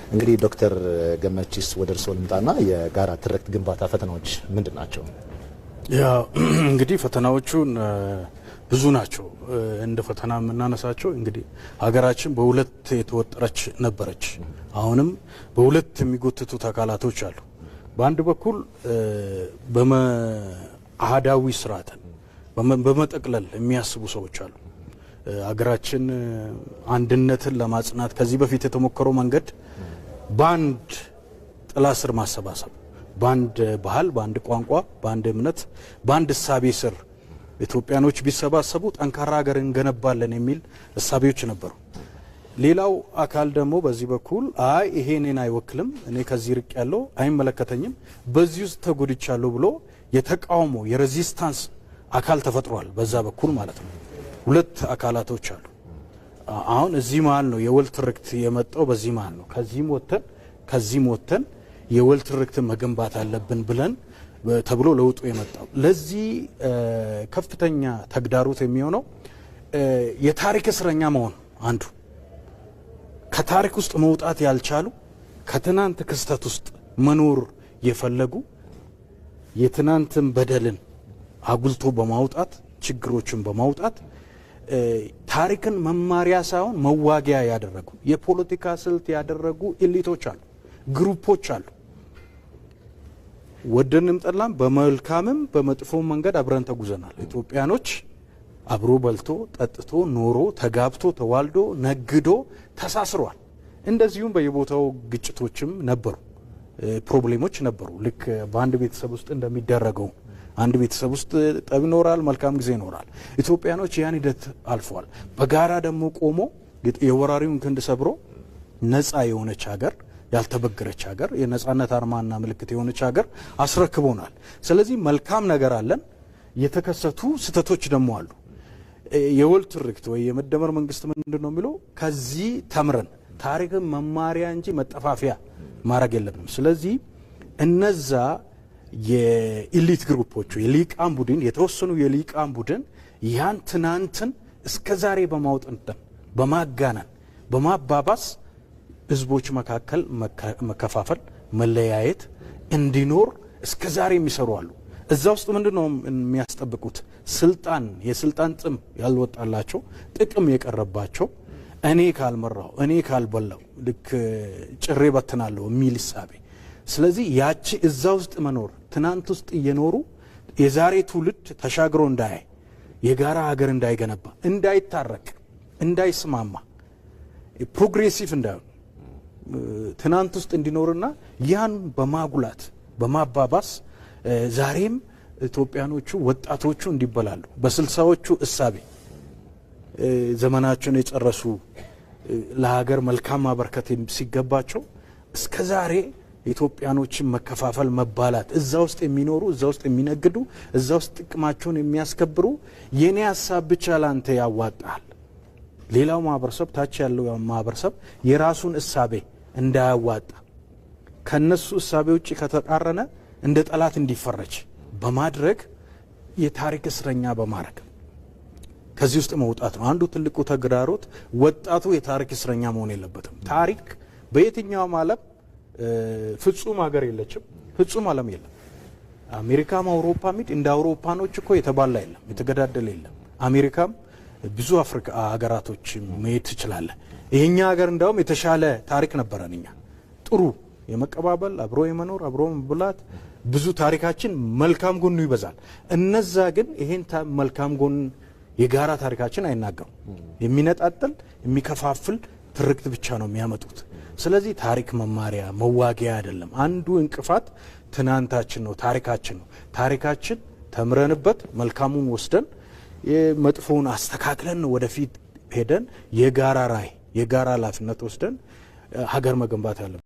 እንግዲህ ዶክተር ገመቺስ ወደ እርስዎ ልምጣና የጋራ ትርክት ግንባታ ፈተናዎች ምንድናቸው? ያው እንግዲህ ፈተናዎቹን ብዙ ናቸው። እንደ ፈተና የምናነሳቸው እንግዲህ ሀገራችን በሁለት የተወጠረች ነበረች። አሁንም በሁለት የሚጎትቱ አካላቶች አሉ። በአንድ በኩል በአህዳዊ ስርዓትን በመጠቅለል የሚያስቡ ሰዎች አሉ። ሀገራችን አንድነትን ለማጽናት ከዚህ በፊት የተሞከረው መንገድ በአንድ ጥላ ስር ማሰባሰብ፣ በአንድ ባህል፣ በአንድ ቋንቋ፣ በአንድ እምነት፣ በአንድ እሳቤ ስር ኢትዮጵያኖች ቢሰባሰቡ ጠንካራ ሀገር እንገነባለን የሚል እሳቤዎች ነበሩ። ሌላው አካል ደግሞ በዚህ በኩል አይ ይሄ እኔን አይወክልም፣ እኔ ከዚህ ርቅ ያለው አይመለከተኝም፣ በዚህ ውስጥ ተጎድቻለሁ ብሎ የተቃውሞ የሬዚስታንስ አካል ተፈጥሯል። በዛ በኩል ማለት ነው። ሁለት አካላቶች አሉ። አሁን እዚህ መሀል ነው የወል ትርክት የመጣው። በዚህ መሀል ነው ከዚህም ወጥተን የወል ትርክት መገንባት አለብን ብለን ተብሎ ለውጡ የመጣው። ለዚህ ከፍተኛ ተግዳሮት የሚሆነው የታሪክ እስረኛ መሆን አንዱ። ከታሪክ ውስጥ መውጣት ያልቻሉ ከትናንት ክስተት ውስጥ መኖር የፈለጉ የትናንትን በደልን አጉልቶ በማውጣት ችግሮችን በማውጣት ታሪክን መማሪያ ሳይሆን መዋጊያ ያደረጉ የፖለቲካ ስልት ያደረጉ ኤሊቶች አሉ፣ ግሩፖች አሉ። ወደንም ጠላም በመልካምም በመጥፎም መንገድ አብረን ተጉዘናል። ኢትዮጵያኖች አብሮ በልቶ ጠጥቶ ኖሮ ተጋብቶ ተዋልዶ ነግዶ ተሳስሯል። እንደዚሁም በየቦታው ግጭቶችም ነበሩ፣ ፕሮብሌሞች ነበሩ። ልክ በአንድ ቤተሰብ ውስጥ እንደሚደረገው አንድ ቤተሰብ ውስጥ ጠብ ይኖራል፣ መልካም ጊዜ ይኖራል። ኢትዮጵያኖች ያን ሂደት አልፈዋል። በጋራ ደግሞ ቆሞ የወራሪውን ክንድ ሰብሮ ነፃ የሆነች ሀገር፣ ያልተበገረች ሀገር፣ የነፃነት አርማና ምልክት የሆነች ሀገር አስረክቦናል። ስለዚህ መልካም ነገር አለን። የተከሰቱ ስህተቶች ደግሞ አሉ። የወል ትርክት ወይ የመደመር መንግስት ምንድን ነው የሚለው? ከዚህ ተምረን ታሪክን መማሪያ እንጂ መጠፋፊያ ማድረግ የለብንም። ስለዚህ እነዛ የኢሊት ግሩፖቹ የሊቃን ቡድን የተወሰኑ የሊቃን ቡድን ያን ትናንትን እስከ ዛሬ በማውጠንጠን በማጋነን በማባባስ ህዝቦች መካከል መከፋፈል መለያየት እንዲኖር እስከ ዛሬ የሚሰሩ አሉ። እዛ ውስጥ ምንድነው የሚያስጠብቁት? ስልጣን፣ የስልጣን ጥም ያልወጣላቸው፣ ጥቅም የቀረባቸው፣ እኔ ካልመራው እኔ ካልበላው ልክ ጭሬ በትናለሁ የሚል ሳቤ። ስለዚህ ያቺ እዛ ውስጥ መኖር ትናንት ውስጥ እየኖሩ የዛሬ ትውልድ ተሻግሮ እንዳያይ የጋራ ሀገር እንዳይገነባ እንዳይታረቅ እንዳይስማማ ፕሮግሬሲቭ እንዳይሆን ትናንት ውስጥ እንዲኖርና ያን በማጉላት በማባባስ ዛሬም ኢትዮጵያኖቹ ወጣቶቹ እንዲበላሉ በስልሳዎቹ እሳቤ ዘመናቸውን የጨረሱ ለሀገር መልካም ማበርከት ሲገባቸው እስከ ዛሬ ኢትዮጵያኖችን መከፋፈል መባላት እዛ ውስጥ የሚኖሩ እዛ ውስጥ የሚነግዱ እዛ ውስጥ ጥቅማቸውን የሚያስከብሩ የኔ ሐሳብ ብቻ ላንተ ያዋጣል፣ ሌላው ማህበረሰብ ታች ያለው ማህበረሰብ የራሱን እሳቤ እንዳያዋጣ ከነሱ እሳቤ ውጪ ከተቃረነ እንደ ጠላት እንዲፈረጅ በማድረግ የታሪክ እስረኛ በማድረግ ከዚህ ውስጥ መውጣት ነው አንዱ ትልቁ ተግዳሮት። ወጣቱ የታሪክ እስረኛ መሆን የለበትም። ታሪክ በየትኛውም ዓለም ፍጹም ሀገር የለችም፣ ፍጹም ዓለም የለም። አሜሪካም አውሮፓም እንደ አውሮፓኖች እኮ የተባላ የለም፣ የተገዳደለ የለም። አሜሪካም ብዙ አፍሪካ ሀገራቶች መሄድ ትችላለ። ይሄኛ ሀገር እንዳውም የተሻለ ታሪክ ነበረን። እኛ ጥሩ የመቀባበል አብሮ የመኖር አብሮ መብላት ብዙ ታሪካችን መልካም ጎኑ ይበዛል። እነዛ ግን ይሄን መልካም ጎን የጋራ ታሪካችን አይናገሩ። የሚነጣጥል የሚከፋፍል ትርክት ብቻ ነው የሚያመጡት። ስለዚህ ታሪክ መማሪያ መዋጊያ አይደለም። አንዱ እንቅፋት ትናንታችን ነው፣ ታሪካችን ነው። ታሪካችን ተምረንበት መልካሙን ወስደን መጥፎውን አስተካክለን ወደፊት ሄደን የጋራ ራዕይ የጋራ ኃላፊነት ወስደን ሀገር መገንባት አለብን።